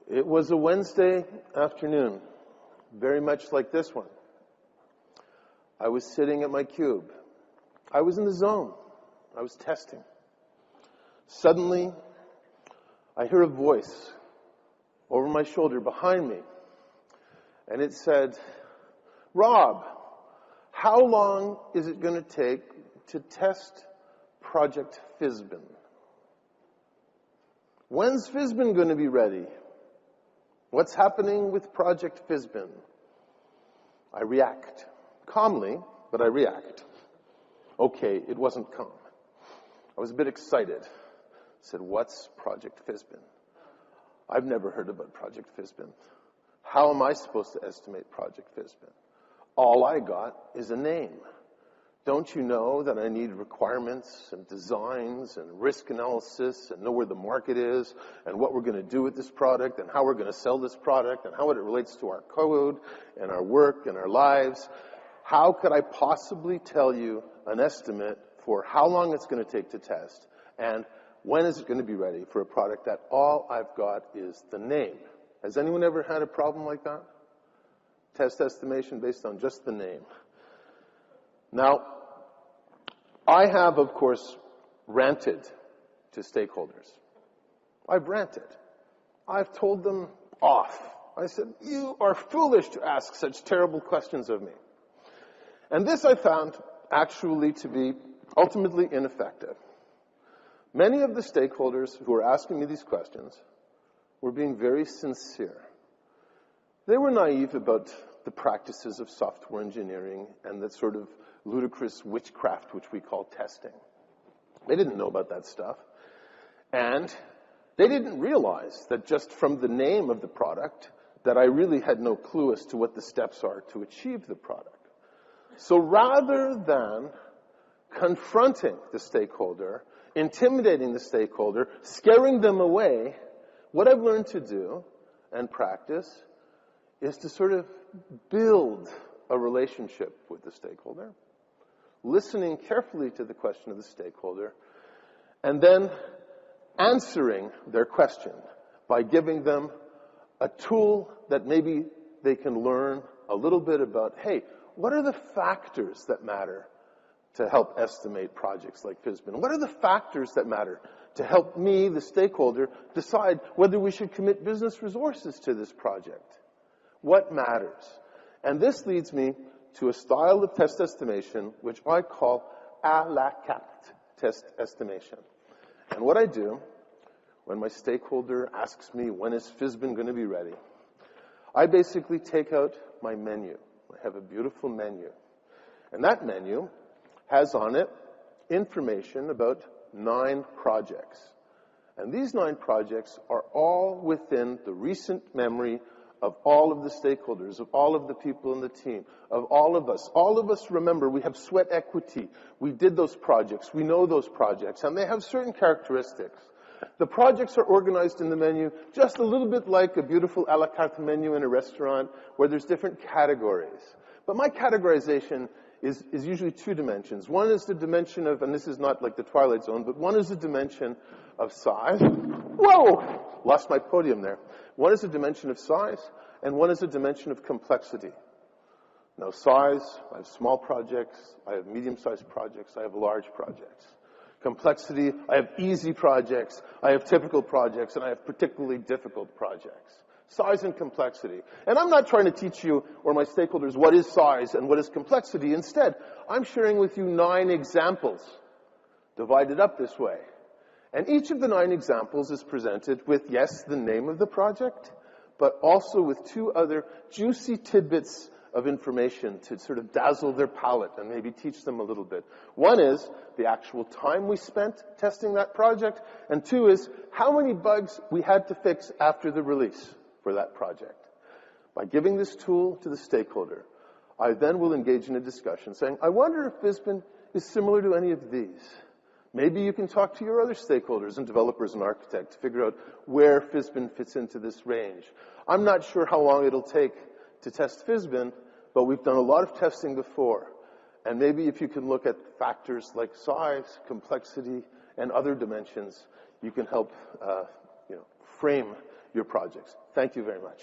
It was a Wednesday afternoon, very much like this one. I was sitting at my cube. I was in the zone. I was testing. Suddenly, I hear a voice over my shoulder behind me, and it said, "Rob, how long is it going to take to test Project Fizbin? When's Fizbin going to be ready? What's happening with Project Fizbin?" I react. Calmly, but I react. Okay, it wasn't calm. I was a bit excited. I said, "What's Project Fizbin? I've never heard about Project Fizbin. How am I supposed to estimate Project Fizbin? All I got is a name. Don't you know that I need requirements and designs and risk analysis and know where the market is and what we're going to do with this product and how we're going to sell this product and how it relates to our code and our work and our lives? How could I possibly tell you an estimate for how long it's going to take to test and when is it going to be ready for a product that all I've got is the name?" Has anyone ever had a problem like that? Test estimation based on just the name. Now, I have, of course, ranted to stakeholders. I've ranted. I've told them off. I said, "You are foolish to ask such terrible questions of me." And this I found actually to be ultimately ineffective. Many of the stakeholders who were asking me these questions were being very sincere. They were naive about the practices of software engineering and that sort of ludicrous witchcraft which we call testing. They didn't know about that stuff. And they didn't realize that just from the name of the product that I really had no clue as to what the steps are to achieve the product. So rather than confronting the stakeholder, intimidating the stakeholder, scaring them away, what I've learned to do and practice is to sort of build a relationship with the stakeholder, listening carefully to the question of the stakeholder, and then answering their question by giving them a tool that maybe they can learn a little bit about, hey, what are the factors that matter to help estimate projects like Fizbin? What are the factors that matter to help me, the stakeholder, decide whether we should commit business resources to this project? What matters? And this leads me to a style of test estimation which I call à la carte test estimation. And what I do when my stakeholder asks me when is Fizbin going to be ready, I basically take out my menu. I have a beautiful menu. And that menu has on it information about 9 projects. And these 9 projects are all within the recent memory of all of the stakeholders, of all of the people in the team, of all of us. All of us remember we have sweat equity. We did those projects. We know those projects. And they have certain characteristics. The projects are organized in the menu just a little bit like a beautiful a la carte menu in a restaurant where there's different categories. But my categorization is usually 2 dimensions. One is the dimension of, and this is not like the Twilight Zone, but one is the dimension of size. Whoa! Lost my podium there. One is a dimension of size, and one is a dimension of complexity. Now, size, I have small projects, I have medium-sized projects, I have large projects. Complexity, I have easy projects, I have typical projects, and I have particularly difficult projects. Size and complexity. And I'm not trying to teach you or my stakeholders what is size and what is complexity. Instead, I'm sharing with you 9 examples divided up this way. And each of the 9 examples is presented with, yes, the name of the project, but also with 2 other juicy tidbits of information to sort of dazzle their palate and maybe teach them a little bit. One is the actual time we spent testing that project, and 2 is how many bugs we had to fix after the release for that project. By giving this tool to the stakeholder, I then will engage in a discussion saying, I wonder if Fizbin is similar to any of these. Maybe you can talk to your other stakeholders and developers and architects to figure out where Fizbin fits into this range. I'm not sure how long it'll take to test Fizbin, but we've done a lot of testing before. And maybe if you can look at factors like size, complexity, and other dimensions, you can help frame your projects. Thank you very much.